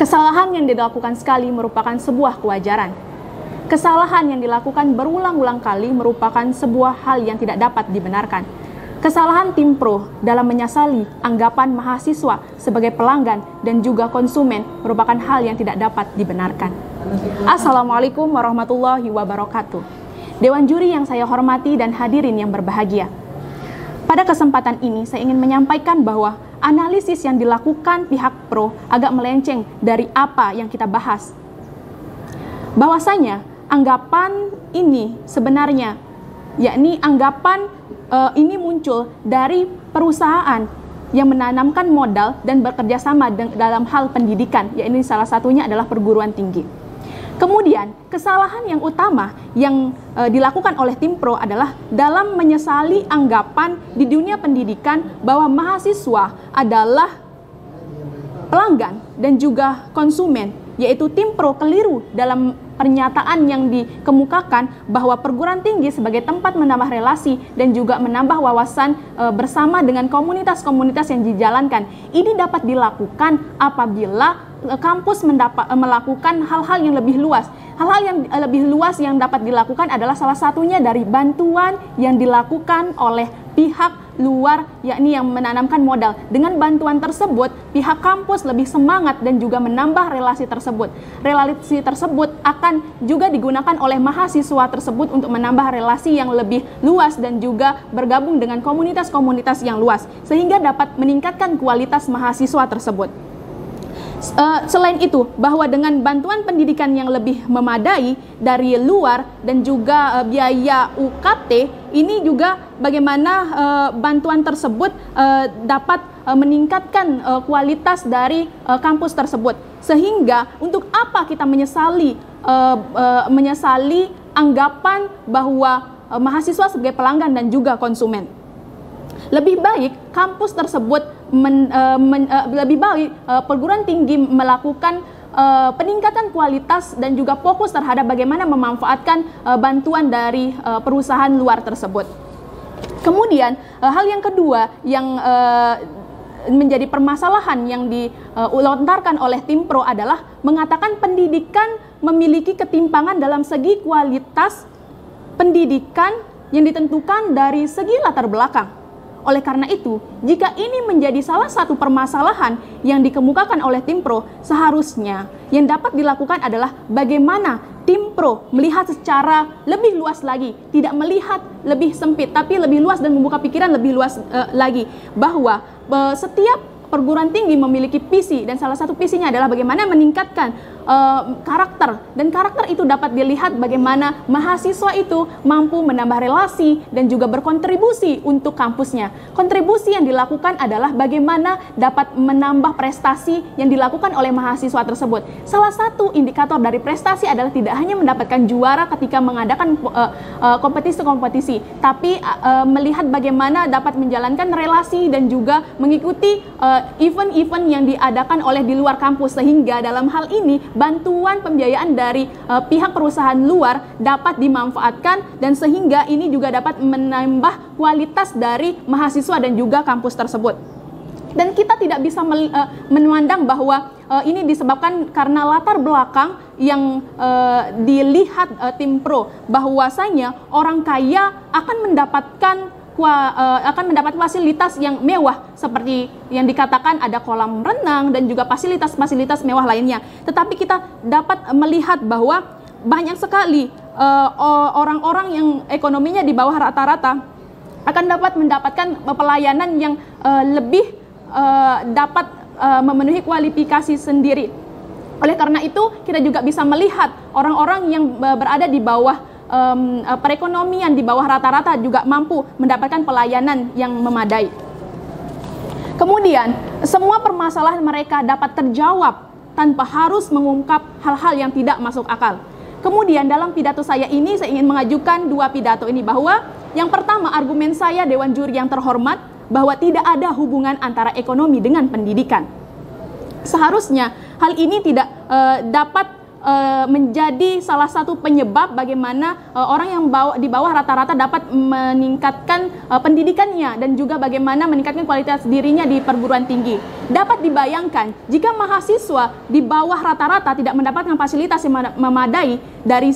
Kesalahan yang dilakukan sekali merupakan sebuah kewajaran. Kesalahan yang dilakukan berulang-ulang kali merupakan sebuah hal yang tidak dapat dibenarkan. Kesalahan tim pro dalam menyesali anggapan mahasiswa sebagai pelanggan dan juga konsumen merupakan hal yang tidak dapat dibenarkan. Assalamualaikum warahmatullahi wabarakatuh. Dewan juri yang saya hormati dan hadirin yang berbahagia. Pada kesempatan ini saya ingin menyampaikan bahwa analisis yang dilakukan pihak pro agak melenceng dari apa yang kita bahas. Bahwasanya anggapan ini sebenarnya, yakni anggapan ini muncul dari perusahaan yang menanamkan modal dan bekerja sama dalam hal pendidikan, yakni salah satunya adalah perguruan tinggi. Kemudian, kesalahan yang utama yang dilakukan oleh tim pro adalah dalam menyesali anggapan di dunia pendidikan bahwa mahasiswa adalah pelanggan dan juga konsumen, yaitu tim pro keliru dalam pernyataan yang dikemukakan bahwa perguruan tinggi sebagai tempat menambah relasi dan juga menambah wawasan bersama dengan komunitas-komunitas yang dijalankan. Ini dapat dilakukan apabila kampus melakukan hal-hal yang lebih luas. Hal-hal yang lebih luas yang dapat dilakukan adalah salah satunya dari bantuan yang dilakukan oleh pihak luar, yakni yang menanamkan modal. Dengan bantuan tersebut, pihak kampus lebih semangat dan juga menambah relasi tersebut. Relasi tersebut akan juga digunakan oleh mahasiswa tersebut untuk menambah relasi yang lebih luas dan juga bergabung dengan komunitas-komunitas yang luas, sehingga dapat meningkatkan kualitas mahasiswa tersebut. Selain itu, bahwa dengan bantuan pendidikan yang lebih memadai dari luar dan juga biaya UKT, ini juga bagaimana bantuan tersebut dapat meningkatkan kualitas dari kampus tersebut. Sehingga untuk apa kita menyesali anggapan bahwa mahasiswa sebagai pelanggan dan juga konsumen. Lebih baik kampus tersebut lebih baik perguruan tinggi melakukan peningkatan kualitas dan juga fokus terhadap bagaimana memanfaatkan bantuan dari perusahaan luar tersebut. Kemudian hal yang kedua yang menjadi permasalahan yang dilontarkan oleh tim pro adalah mengatakan pendidikan memiliki ketimpangan dalam segi kualitas pendidikan yang ditentukan dari segi latar belakang. Oleh karena itu, jika ini menjadi salah satu permasalahan yang dikemukakan oleh tim pro, seharusnya yang dapat dilakukan adalah bagaimana tim pro melihat secara lebih luas lagi, tidak melihat lebih sempit, tapi lebih luas dan membuka pikiran lebih luas lagi, bahwa setiap perguruan tinggi memiliki visi dan salah satu visinya adalah bagaimana meningkatkan karakter, dan karakter itu dapat dilihat bagaimana mahasiswa itu mampu menambah relasi dan juga berkontribusi untuk kampusnya. Kontribusi yang dilakukan adalah bagaimana dapat menambah prestasi yang dilakukan oleh mahasiswa tersebut. Salah satu indikator dari prestasi adalah tidak hanya mendapatkan juara ketika mengadakan kompetisi-kompetisi, tapi melihat bagaimana dapat menjalankan relasi dan juga mengikuti event-event yang diadakan oleh di luar kampus, sehingga dalam hal ini bantuan pembiayaan dari pihak perusahaan luar dapat dimanfaatkan dan sehingga ini juga dapat menambah kualitas dari mahasiswa dan juga kampus tersebut. Dan kita tidak bisa memandang bahwa ini disebabkan karena latar belakang yang dilihat tim pro, bahwasanya orang kaya akan mendapat fasilitas yang mewah seperti yang dikatakan ada kolam renang dan juga fasilitas-fasilitas mewah lainnya. Tetapi kita dapat melihat bahwa banyak sekali orang-orang yang ekonominya di bawah rata-rata akan dapat mendapatkan pelayanan yang lebih dapat memenuhi kualifikasi sendiri. Oleh karena itu, kita juga bisa melihat orang-orang yang berada di bawah perekonomian di bawah rata-rata juga mampu mendapatkan pelayanan yang memadai. Kemudian, semua permasalahan mereka dapat terjawab tanpa harus mengungkap hal-hal yang tidak masuk akal. Kemudian dalam pidato saya ini, saya ingin mengajukan dua pidato ini, bahwa yang pertama, argumen saya Dewan Juri yang terhormat, bahwa tidak ada hubungan antara ekonomi dengan pendidikan. Seharusnya hal ini tidak dapat menjadi salah satu penyebab bagaimana orang yang di bawah rata-rata dapat meningkatkan pendidikannya dan juga bagaimana meningkatkan kualitas dirinya di perguruan tinggi. Dapat dibayangkan jika mahasiswa di bawah rata-rata tidak mendapatkan fasilitas yang memadai dari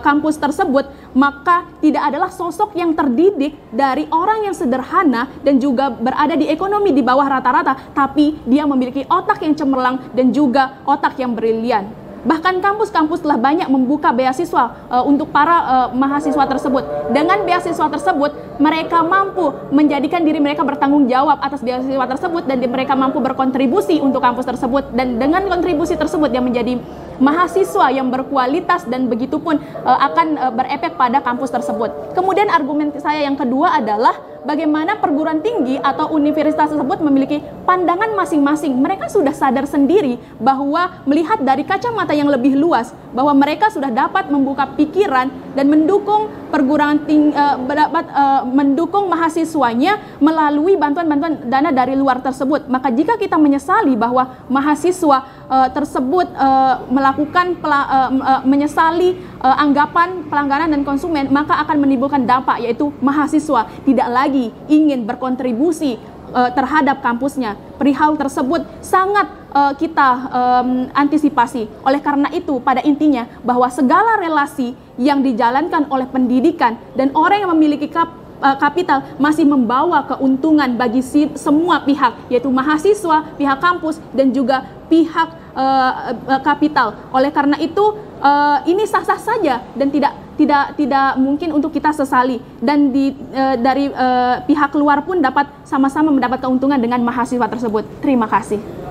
kampus tersebut, maka tidak adalah sosok yang terdidik dari orang yang sederhana dan juga berada di ekonomi di bawah rata-rata, tapi dia memiliki otak yang cemerlang dan juga otak yang brilian. Bahkan kampus-kampus telah banyak membuka beasiswa untuk para mahasiswa tersebut. Dengan beasiswa tersebut, mereka mampu menjadikan diri mereka bertanggung jawab atas beasiswa tersebut dan mereka mampu berkontribusi untuk kampus tersebut. Dan dengan kontribusi tersebut yang menjadi mahasiswa yang berkualitas dan begitu pun akan berefek pada kampus tersebut. Kemudian argumen saya yang kedua adalah bagaimana perguruan tinggi atau universitas tersebut memiliki pandangan masing-masing. Mereka sudah sadar sendiri bahwa melihat dari kacamata yang lebih luas, bahwa mereka sudah dapat membuka pikiran dan mendukung perguruan tinggi, mendukung mahasiswanya melalui bantuan-bantuan dana dari luar tersebut. Maka jika kita menyesali bahwa mahasiswa tersebut melakukan menyesali anggapan pelanggaran dan konsumen, maka akan menimbulkan dampak, yaitu mahasiswa tidak lagi ingin berkontribusi terhadap kampusnya. Perihal tersebut sangat kita antisipasi. Oleh karena itu, pada intinya bahwa segala relasi yang dijalankan oleh pendidikan dan orang yang memiliki kapital masih membawa keuntungan bagi semua pihak, yaitu mahasiswa, pihak kampus, dan juga pihak kapital. Oleh karena itu, ini sah-sah saja dan tidak mungkin untuk kita sesali, dan dari pihak luar pun dapat sama-sama mendapat keuntungan dengan mahasiswa tersebut. Terima kasih.